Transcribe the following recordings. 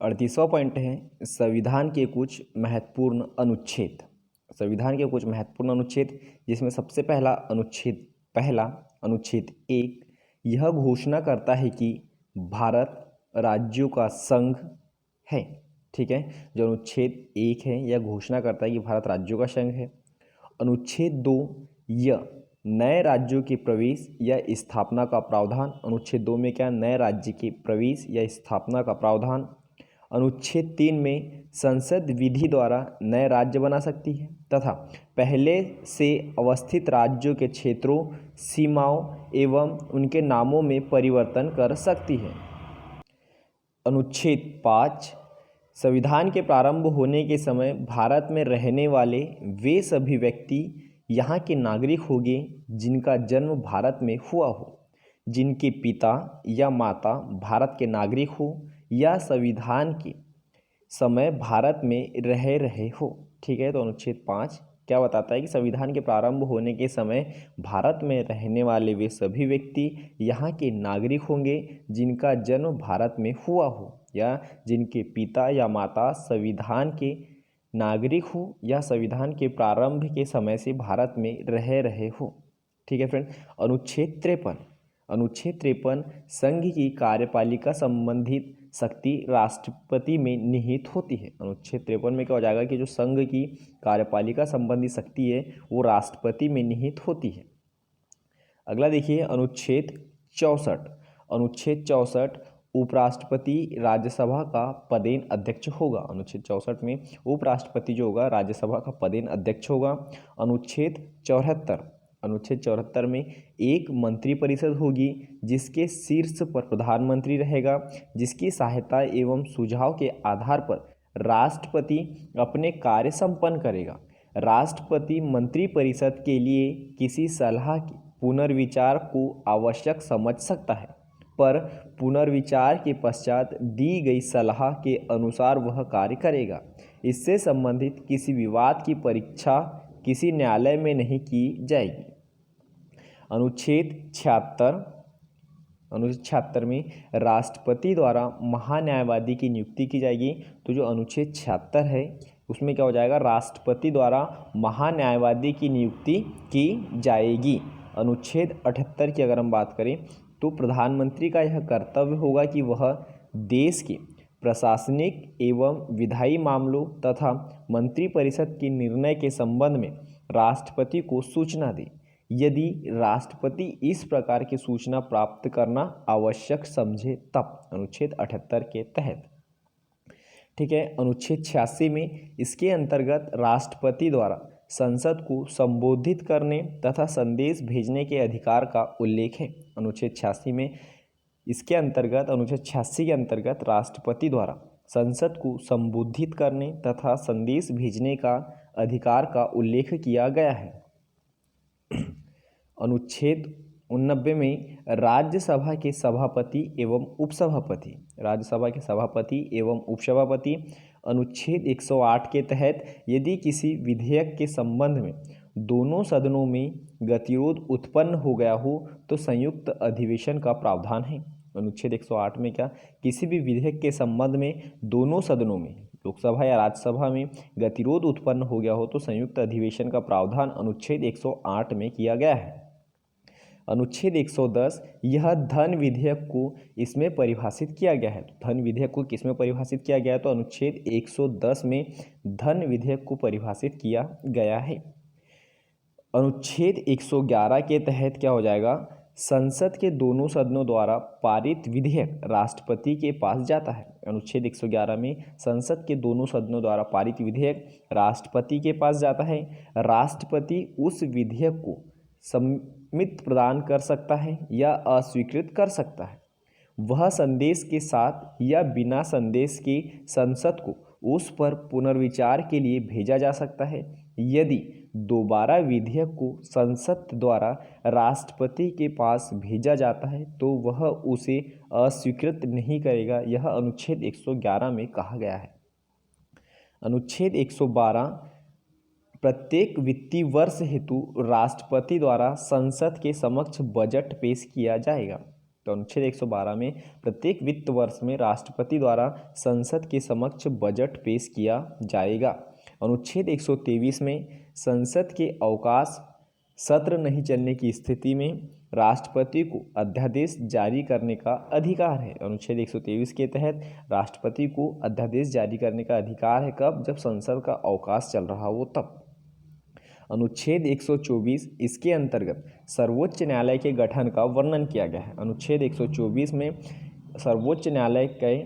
38वां point है संविधान के कुछ महत्वपूर्ण अनुच्छेद। संविधान के कुछ महत्वपूर्ण अनुच्छेद, जिसमें सबसे पहला अनुच्छेद 1 यह घोषणा करता है कि भारत राज्यों का संघ है। ठीक है, जो अनुच्छेद 1 है यह घोषणा करता है कि भारत राज्यों का संघ है। अनुच्छेद 2 यह नए राज्यों के प्रवेश या स्थापना का प्रावधान। अनुच्छेद 2 में क्या, नए राज्य के प्रवेश या स्थापना का प्रावधान। अनुच्छेद 3 में संसद विधि द्वारा नए राज्य बना सकती है तथा पहले से अवस्थित राज्यों के क्षेत्रों, सीमाओं एवं उनके नामों में परिवर्तन कर सकती है। अनुच्छेद 5 संविधान के प्रारंभ होने के समय भारत में रहने वाले वे सभी व्यक्ति यहाँ के नागरिक होंगे जिनका जन्म भारत में हुआ हो, जिनके पिता या माता भारत के नागरिक हो या संविधान के समय भारत में रह रहे हो। ठीक है, तो अनुच्छेद 5 क्या बताता है कि संविधान के प्रारंभ होने के समय भारत में रहने वाले वे सभी व्यक्ति यहाँ के नागरिक होंगे जिनका जन्म भारत में हुआ हो या जिनके पिता या माता संविधान के नागरिक हो या संविधान के प्रारंभ के समय से भारत में रह रहे हो। ठीक है फ्रेंड। अनुच्छेद 53 संघ की कार्यपालिका संबंधित शक्ति राष्ट्रपति में निहित होती है। अनुच्छेद 53 में क्या हो जाएगा कि जो संघ की कार्यपालिका संबंधी शक्ति है वो राष्ट्रपति में निहित होती है। अगला देखिए अनुच्छेद 64। अनुच्छेद 64 उपराष्ट्रपति राज्यसभा का पदेन अध्यक्ष होगा। अनुच्छेद 64 में उपराष्ट्रपति जो होगा राज्यसभा का पदेन अध्यक्ष होगा। अनुच्छेद 74 में एक मंत्रिपरिषद होगी जिसके शीर्ष पर प्रधानमंत्री रहेगा, जिसकी सहायता एवं सुझाव के आधार पर राष्ट्रपति अपने कार्य संपन्न करेगा। राष्ट्रपति मंत्रिपरिषद के लिए किसी सलाह के पुनर्विचार को आवश्यक समझ सकता है, पर पुनर्विचार के पश्चात दी गई सलाह के अनुसार वह कार्य करेगा। इससे संबंधित किसी विवाद की परीक्षा किसी न्यायालय में नहीं की जाएगी। अनुच्छेद 76 में राष्ट्रपति द्वारा महान्यायवादी की नियुक्ति की जाएगी। तो जो अनुच्छेद 76 है उसमें क्या हो जाएगा, राष्ट्रपति द्वारा महान्यायवादी की नियुक्ति की जाएगी। अनुच्छेद 78 की अगर हम बात करें तो प्रधानमंत्री का यह कर्तव्य होगा कि वह देश के प्रशासनिक एवं विधायी मामलों तथा मंत्रिपरिषद के निर्णय के संबंध में राष्ट्रपति को सूचना दे, यदि राष्ट्रपति इस प्रकार की सूचना प्राप्त करना आवश्यक समझे तब। अनुच्छेद 78 के तहत। ठीक है, अनुच्छेद 86 में इसके अंतर्गत राष्ट्रपति द्वारा संसद को संबोधित करने तथा संदेश भेजने के अधिकार का उल्लेख है। अनुच्छेद 86 में इसके अंतर्गत अनुच्छेद 86 के अंतर्गत राष्ट्रपति द्वारा संसद को संबोधित करने तथा संदेश भेजने का अधिकार का उल्लेख किया गया है। अनुच्छेद 89 में राज्यसभा के सभापति एवं उपसभापति। अनुच्छेद 108 के तहत यदि किसी विधेयक के संबंध में दोनों सदनों में गतिरोध उत्पन्न हो गया हो तो संयुक्त अधिवेशन का प्रावधान है। अनुच्छेद 108 में क्या, किसी भी विधेयक के संबंध में दोनों सदनों में लोकसभा या राज्यसभा में गतिरोध उत्पन्न हो गया हो तो संयुक्त अधिवेशन का प्रावधान अनुच्छेद 108 में किया गया है। अनुच्छेद 110 यह धन विधेयक को इसमें परिभाषित किया गया है। धन विधेयक को किसमें परिभाषित किया गया है, तो अनुच्छेद 110 में धन विधेयक को परिभाषित किया गया है। अनुच्छेद 111 के तहत क्या हो जाएगा, संसद के दोनों सदनों द्वारा पारित विधेयक राष्ट्रपति के पास जाता है। अनुच्छेद 111 में संसद के दोनों सदनों द्वारा पारित विधेयक राष्ट्रपति के पास जाता है। राष्ट्रपति उस विधेयक को सम्मति प्रदान कर सकता है या अस्वीकृत कर सकता है। वह संदेश के साथ या बिना संदेश के संसद को उस पर पुनर्विचार के लिए भेजा जा सकता है। यदि दोबारा विधेयक को संसद द्वारा राष्ट्रपति के पास भेजा जाता है तो वह उसे अस्वीकृत नहीं करेगा। यह अनुच्छेद 111 में कहा गया है। अनुच्छेद 112 प्रत्येक वित्तीय वर्ष हेतु राष्ट्रपति द्वारा संसद के समक्ष बजट पेश किया जाएगा। तो अनुच्छेद 112 में प्रत्येक वित्त वर्ष में राष्ट्रपति द्वारा संसद के समक्ष बजट पेश किया जाएगा। अनुच्छेद 123 में संसद के अवकाश सत्र नहीं चलने की स्थिति में राष्ट्रपति को अध्यादेश जारी करने का अधिकार है। अनुच्छेद 123 के तहत राष्ट्रपति को अध्यादेश जारी करने का अधिकार है कब? जब संसद का अवकाश चल रहा हो तब। अनुच्छेद 124 इसके अंतर्गत सर्वोच्च न्यायालय के गठन का वर्णन किया गया है। अनुच्छेद 124 में सर्वोच्च न्यायालय के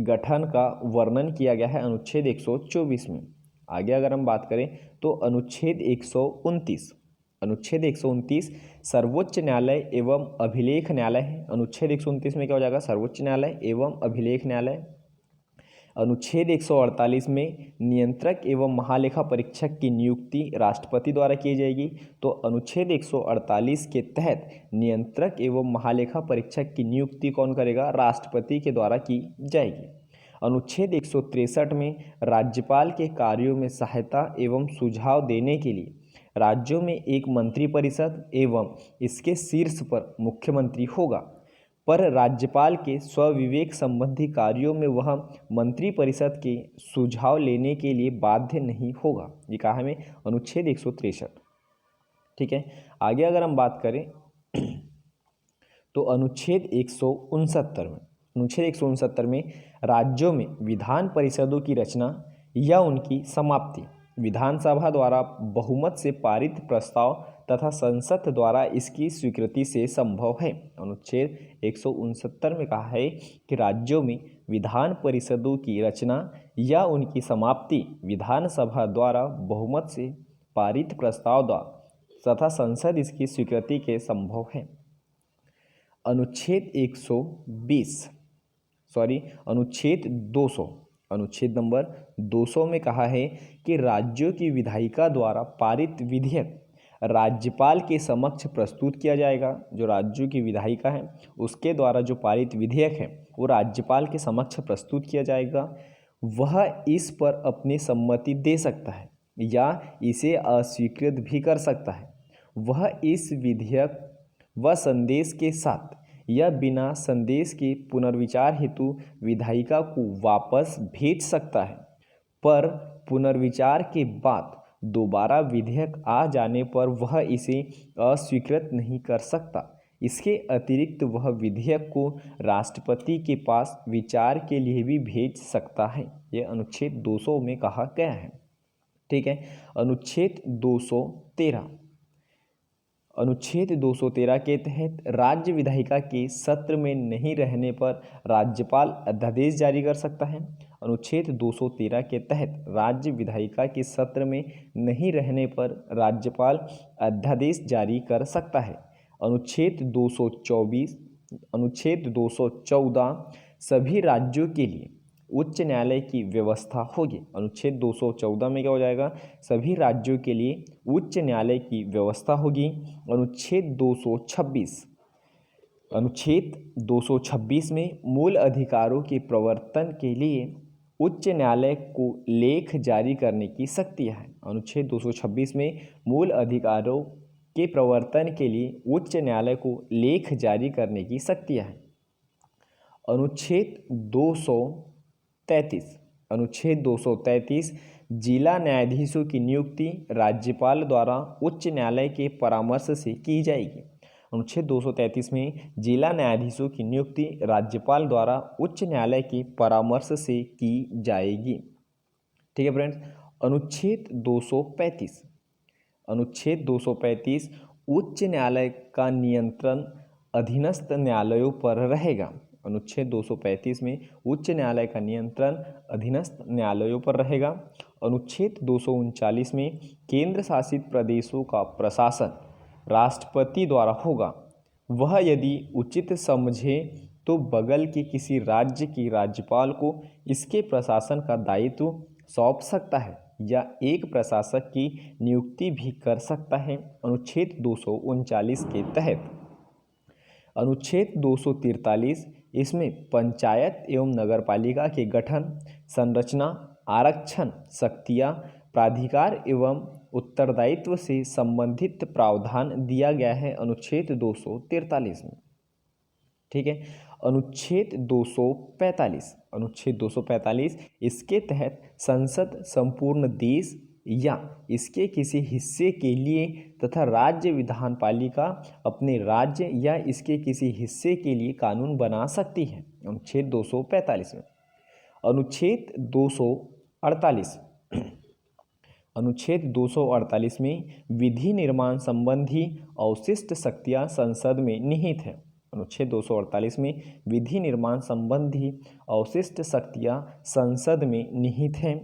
गठन का वर्णन किया गया है अनुच्छेद 124 में। आगे अगर हम बात करें तो अनुच्छेद 129 सर्वोच्च न्यायालय एवं अभिलेख न्यायालय है। अनुच्छेद 129 में क्या हो जाएगा? सर्वोच्च न्यायालय एवं अभिलेख न्यायालय। अनुच्छेद 148 में नियंत्रक एवं महालेखा परीक्षक की नियुक्ति राष्ट्रपति द्वारा की जाएगी। तो अनुच्छेद 148 के तहत नियंत्रक एवं महालेखा परीक्षक की नियुक्ति कौन करेगा? राष्ट्रपति के द्वारा की जाएगी। अनुच्छेद 163 में राज्यपाल के कार्यों में सहायता एवं सुझाव देने के लिए राज्यों में एक मंत्रिपरिषद एवं इसके शीर्ष पर मुख्यमंत्री होगा, पर राज्यपाल के स्वविवेक संबंधी कार्यों में वह मंत्रिपरिषद के सुझाव लेने के लिए बाध्य नहीं होगा। ये कहा हमें अनुच्छेद 163। ठीक है, आगे अगर हम बात करें तो अनुच्छेद 169 में राज्यों में विधान परिषदों की रचना या उनकी समाप्ति विधानसभा द्वारा बहुमत से पारित प्रस्ताव तथा संसद द्वारा इसकी स्वीकृति से संभव है। अनुच्छेद 169 में कहा है कि राज्यों में विधान परिषदों की रचना या उनकी समाप्ति विधानसभा द्वारा बहुमत से पारित प्रस्ताव द्वारा तथा संसद इसकी स्वीकृति के संभव है। अनुच्छेद 200 अनुच्छेद नंबर 200 में कहा है कि राज्यों की विधायिका द्वारा पारित विधेयक राज्यपाल के समक्ष प्रस्तुत किया जाएगा। जो राज्यों की विधायिका है उसके द्वारा जो पारित विधेयक है वो राज्यपाल के समक्ष प्रस्तुत किया जाएगा। वह इस पर अपनी सम्मति दे सकता है या इसे अस्वीकृत भी कर सकता है। वह इस विधेयक व संदेश के साथ या बिना संदेश के पुनर्विचार हेतु विधायिका को वापस भेज सकता है, पर पुनर्विचार के बाद दोबारा विधेयक आ जाने पर वह इसे अस्वीकृत नहीं कर सकता। इसके अतिरिक्त वह विधेयक को राष्ट्रपति के पास विचार के लिए भी भेज सकता है। यह अनुच्छेद 200 में कहा गया है। ठीक है, अनुच्छेद 213 के तहत राज्य विधायिका के सत्र में नहीं रहने पर राज्यपाल अध्यादेश जारी कर सकता है। अनुच्छेद 213 के तहत राज्य विधायिका के सत्र में नहीं रहने पर राज्यपाल अध्यादेश जारी कर सकता है। अनुच्छेद 214 सभी राज्यों के लिए उच्च न्यायालय की व्यवस्था होगी। अनुच्छेद 214 में क्या हो जाएगा? सभी राज्यों के लिए उच्च न्यायालय की व्यवस्था होगी। अनुच्छेद 226 में मूल अधिकारों के प्रवर्तन के लिए उच्च न्यायालय को लेख जारी करने की शक्तियाँ हैं। अनुच्छेद 226 में मूल अधिकारों के प्रवर्तन के लिए उच्च न्यायालय को लेख जारी करने की शक्तियाँ हैं। अनुच्छेद 233 जिला न्यायाधीशों की नियुक्ति राज्यपाल द्वारा उच्च न्यायालय के परामर्श से की जाएगी। अनुच्छेद 233 में जिला न्यायाधीशों की नियुक्ति राज्यपाल द्वारा उच्च न्यायालय के परामर्श से की जाएगी। ठीक है फ्रेंड्स, अनुच्छेद 235 उच्च न्यायालय का नियंत्रण अधीनस्थ न्यायालयों पर रहेगा। अनुच्छेद 235 में उच्च न्यायालय का नियंत्रण अधीनस्थ न्यायालयों पर रहेगा। अनुच्छेद 239 में केंद्र शासित प्रदेशों का प्रशासन राष्ट्रपति द्वारा होगा। वह यदि उचित समझे तो बगल के किसी राज्य के राज्यपाल को इसके प्रशासन का दायित्व सौंप सकता है या एक प्रशासक की नियुक्ति भी कर सकता है। अनुच्छेद 239 के तहत अनुच्छेद 243 इसमें पंचायत एवं नगरपालिका के गठन, संरचना, आरक्षण, शक्तियाँ, प्राधिकार एवं उत्तरदायित्व से संबंधित प्रावधान दिया गया है। अनुच्छेद 243 में ठीक है। अनुच्छेद 245, अनुच्छेद 245 इसके तहत संसद संपूर्ण देश या इसके किसी हिस्से के लिए तथा राज्य विधानपालिका अपने राज्य या इसके किसी हिस्से के लिए कानून बना सकती है। अनुच्छेद 245 में अनुच्छेद 248 अनुच्छेद 248 में विधि निर्माण संबंधी अवशिष्ट शक्तियां संसद में निहित है। अनुच्छेद 248 में विधि निर्माण संबंधी अवशिष्ट शक्तियां संसद में निहित हैं।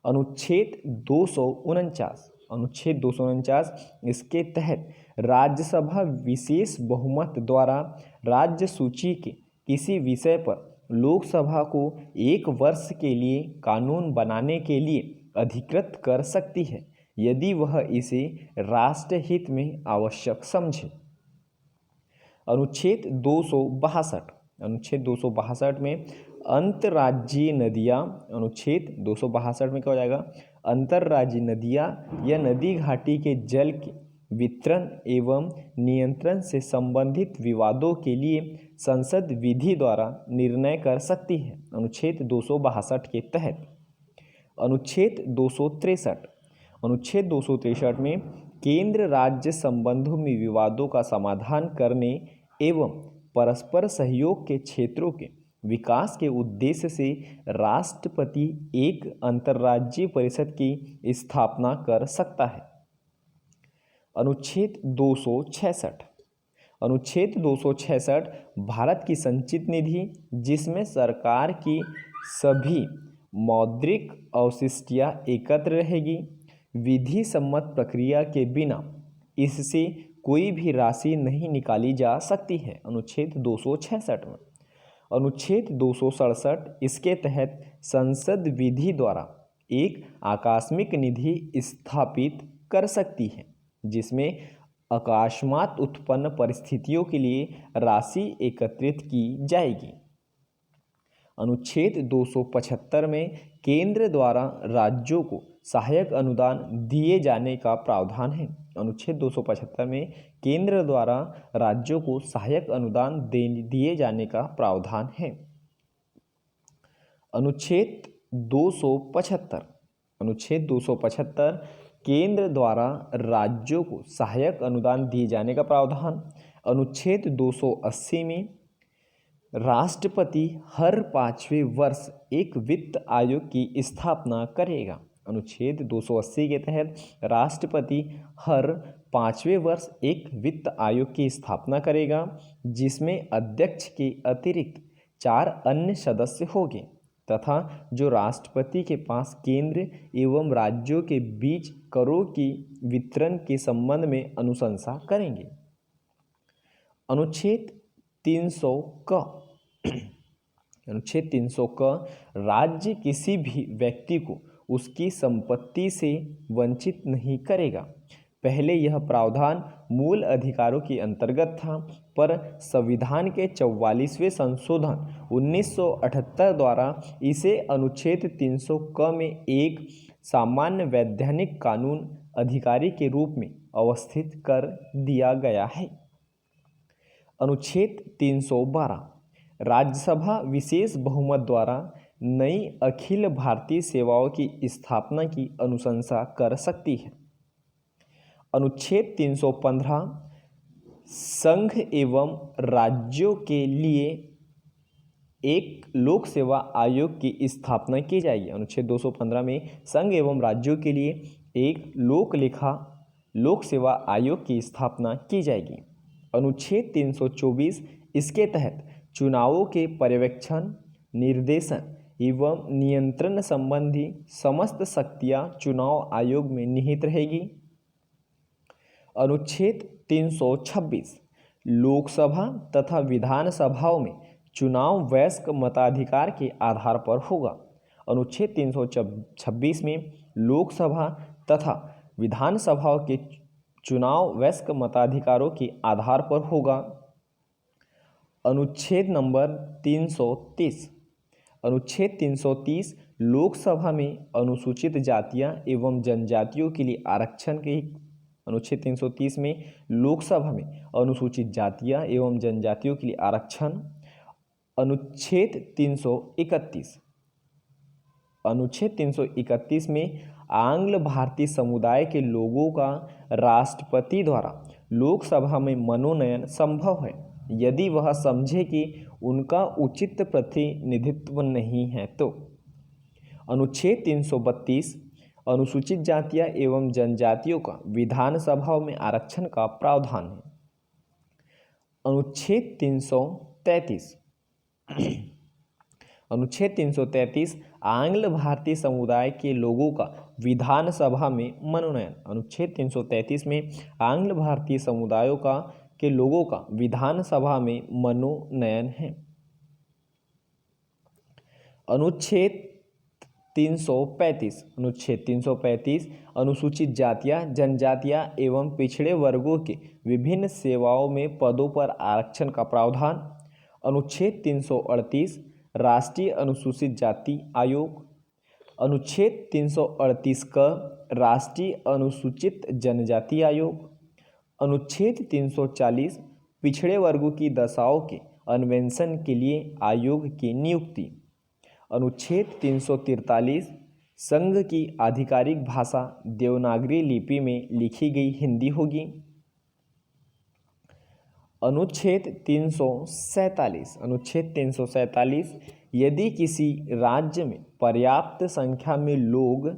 अनुच्छेद 249, अनुच्छेद 249 इसके तहत राज्यसभा विशेष बहुमत द्वारा राज्य सूची के किसी विषय पर लोकसभा को 1 वर्ष के लिए कानून बनाने के लिए अधिकृत कर सकती है यदि वह इसे राष्ट्रहित में आवश्यक समझे। अनुच्छेद 262, अनुच्छेद 262 में अंतर्राज्यीय नदियाँ, अनुच्छेद 262 में क्या हो जाएगा, अंतर्राज्यीय नदियाँ या नदी घाटी के जल के वितरण एवं नियंत्रण से संबंधित विवादों के लिए संसद विधि द्वारा निर्णय कर सकती है। अनुच्छेद 262 के तहत अनुच्छेद 263, अनुच्छेद 263 में केंद्र राज्य संबंधों में विवादों का समाधान करने एवं परस्पर सहयोग के क्षेत्रों के विकास के उद्देश्य से राष्ट्रपति एक अंतर्राज्यीय परिषद की स्थापना कर सकता है। अनुच्छेद 266, अनुच्छेद 266 भारत की संचित निधि जिसमें सरकार की सभी मौद्रिक अवशिष्टियाँ एकत्र रहेगी, विधि सम्मत प्रक्रिया के बिना इससे कोई भी राशि नहीं निकाली जा सकती है। अनुच्छेद 266 में अनुच्छेद 267 इसके तहत संसद विधि द्वारा एक आकस्मिक निधि स्थापित कर सकती है जिसमें अकस्मात उत्पन्न परिस्थितियों के लिए राशि एकत्रित की जाएगी। अनुच्छेद 275 में केंद्र द्वारा राज्यों को सहायक अनुदान दिए जाने का प्रावधान है। अनुच्छेद 275 में केंद्र द्वारा राज्यों को सहायक अनुदान दिए जाने का प्रावधान है। अनुच्छेद 275, अनुच्छेद 275 केंद्र द्वारा राज्यों को सहायक अनुदान दिए जाने का प्रावधान। अनुच्छेद 280 में राष्ट्रपति हर 5वें वर्ष एक वित्त आयोग की स्थापना करेगा। अनुच्छेद 280 के तहत राष्ट्रपति हर 5वें वर्ष एक वित्त आयोग की स्थापना करेगा जिसमें अध्यक्ष के अतिरिक्त 4 अन्य सदस्य होंगे तथा जो राष्ट्रपति के पास केंद्र एवं राज्यों के बीच करों की वितरण के संबंध में अनुशंसा करेंगे। अनुच्छेद 300 का अनुच्छेद 300 का राज्य किसी भी व्यक्ति को उसकी संपत्ति से वंचित नहीं करेगा। पहले यह प्रावधान मूल अधिकारों के अंतर्गत था पर संविधान के 44वें संशोधन 1978 द्वारा इसे अनुच्छेद 300 क में एक सामान्य वैधानिक कानून अधिकारी के रूप में अवस्थित कर दिया गया है। अनुच्छेद 312 राज्यसभा विशेष बहुमत द्वारा नई अखिल भारतीय सेवाओं की स्थापना की अनुशंसा कर सकती है। अनुच्छेद 315 संघ एवं राज्यों के लिए एक लोक सेवा आयोग की स्थापना की जाएगी। अनुच्छेद 215 में संघ एवं राज्यों के लिए एक लोक सेवा आयोग की स्थापना की जाएगी। अनुच्छेद 324 इसके तहत चुनावों के पर्यवेक्षण, निर्देशन एवं नियंत्रण संबंधी समस्त शक्तियां चुनाव आयोग में निहित रहेगी। अनुच्छेद 326 लोकसभा तथा विधानसभाओं में चुनाव वयस्क मताधिकार के आधार पर होगा। अनुच्छेद 326 में लोकसभा तथा विधानसभाओं के चुनाव वयस्क मताधिकारों के आधार पर होगा। अनुच्छेद नंबर 330 अनुच्छेद 330 लोकसभा में अनुसूचित जातियां एवं जनजातियों के लिए आरक्षण की अनुच्छेद 330 में लोकसभा में अनुसूचित जातियां एवं जनजातियों के लिए आरक्षण। अनुच्छेद 331 में आंग्ल भारतीय समुदाय के लोगों का राष्ट्रपति द्वारा लोकसभा में मनोनयन संभव है यदि वह समझे कि उनका उचित प्रतिनिधित्व नहीं है तो। अनुच्छेद 332 अनुसूचित जातियां एवं जनजातियों का विधानसभाओं में आरक्षण का प्रावधान है। अनुच्छेद 333 आंग्ल भारतीय समुदाय के लोगों का विधानसभा में मनोनयन। अनुच्छेद 333 में आंग्ल भारतीय समुदायों के लोगों का विधानसभा में मनोनयन है। अनुच्छेद 335 अनुसूचित जातियां जनजातियां एवं पिछड़े वर्गों के विभिन्न सेवाओं में पदों पर आरक्षण का प्रावधान। अनुच्छेद 338 राष्ट्रीय अनुसूचित जाति आयोग। अनुच्छेद 338 क राष्ट्रीय अनुसूचित जनजाति आयोग। अनुच्छेद 340 पिछड़े वर्गों की दशाओं के अन्वेषण के लिए आयोग की नियुक्ति। अनुच्छेद 343 संघ की आधिकारिक भाषा देवनागरी लिपि में लिखी गई हिंदी होगी। अनुच्छेद 347 यदि किसी राज्य में पर्याप्त संख्या में लोग,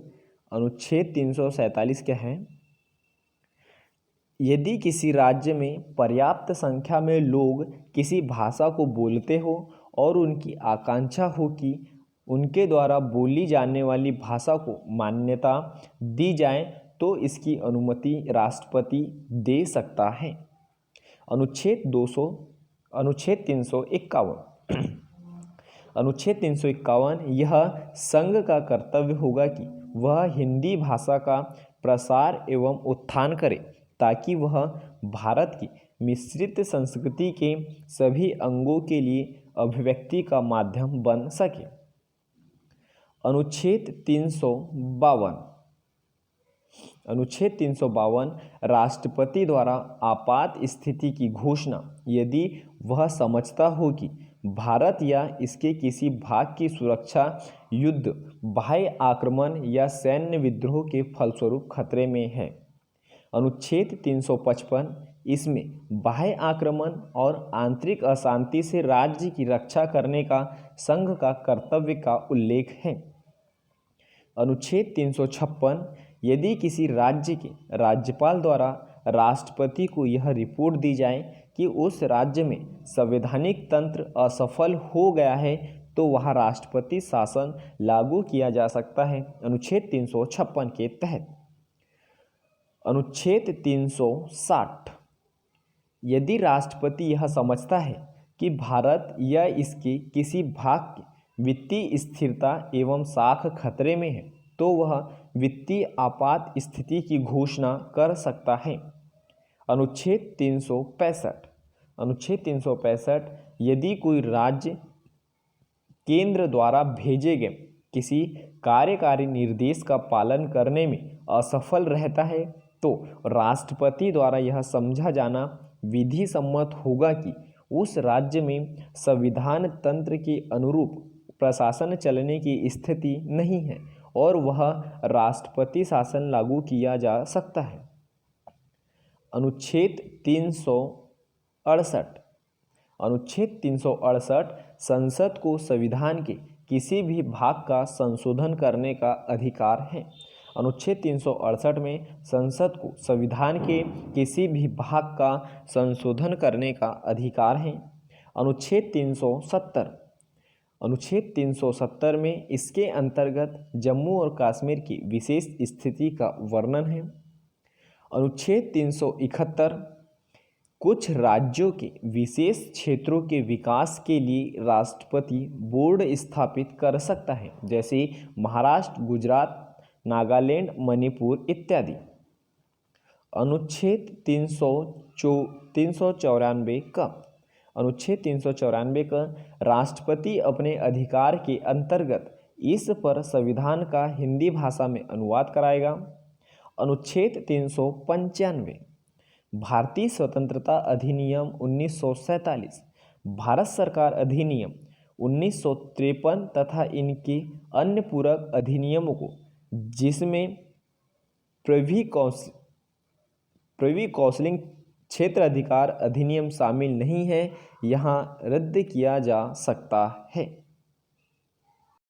अनुच्छेद 347 क्या है? यदि किसी राज्य में पर्याप्त संख्या में लोग किसी भाषा को बोलते हो और उनकी आकांक्षा हो कि उनके द्वारा बोली जाने वाली भाषा को मान्यता दी जाए तो इसकी अनुमति राष्ट्रपति दे सकता है। अनुच्छेद 351 यह संघ का कर्तव्य होगा कि वह हिंदी भाषा का प्रसार एवं उत्थान करे ताकि वह भारत की मिश्रित संस्कृति के सभी अंगों के लिए अभिव्यक्ति का माध्यम बन सके। अनुच्छेद 352 राष्ट्रपति द्वारा आपात स्थिति की घोषणा यदि वह समझता हो कि भारत या इसके किसी भाग की सुरक्षा युद्ध, बाह्य आक्रमण या सैन्य विद्रोह के फलस्वरूप खतरे में है। अनुच्छेद 355 इसमें बाह्य आक्रमण और आंतरिक अशांति से राज्य की रक्षा करने का संघ का कर्तव्य का उल्लेख है। अनुच्छेद 356 यदि किसी राज्य के राज्यपाल द्वारा राष्ट्रपति को यह रिपोर्ट दी जाए कि उस राज्य में संवैधानिक तंत्र असफल हो गया है तो वह राष्ट्रपति शासन लागू किया जा सकता है अनुच्छेद 356 के तहत। अनुच्छेद 360 यदि राष्ट्रपति यह समझता है कि भारत या इसके किसी भाग की वित्तीय स्थिरता एवं साख खतरे में है तो वह वित्तीय आपात स्थिति की घोषणा कर सकता है। अनुच्छेद 365 यदि कोई राज्य केंद्र द्वारा भेजे गए किसी कार्यकारी निर्देश का पालन करने में असफल रहता है तो राष्ट्रपति द्वारा यह समझा जाना विधि सम्मत होगा कि उस राज्य में संविधान तंत्र के अनुरूप प्रशासन चलने की स्थिति नहीं है और वह राष्ट्रपति शासन लागू किया जा सकता है। अनुच्छेद 368 संसद को संविधान के किसी भी भाग का संशोधन करने का अधिकार है। अनुच्छेद 368 में संसद को संविधान के किसी भी भाग का संशोधन करने का अधिकार है। अनुच्छेद 370 में इसके अंतर्गत जम्मू और कश्मीर की विशेष स्थिति का वर्णन है। अनुच्छेद 371 कुछ राज्यों के विशेष क्षेत्रों के विकास के लिए राष्ट्रपति बोर्ड स्थापित कर सकता है जैसे महाराष्ट्र, गुजरात, नागालैंड, मणिपुर इत्यादि। अनुच्छेद 394 का राष्ट्रपति अपने अधिकार के अंतर्गत इस पर संविधान का हिंदी भाषा में अनुवाद कराएगा। अनुच्छेद 395, भारतीय स्वतंत्रता अधिनियम 1947, भारत सरकार अधिनियम 1953 तथा इनके अन्य पूरक अधिनियमों को, जिसमें प्रिवी काउंसिल क्षेत्र अधिकार अधिनियम शामिल नहीं है, यहाँ रद्द किया जा सकता है।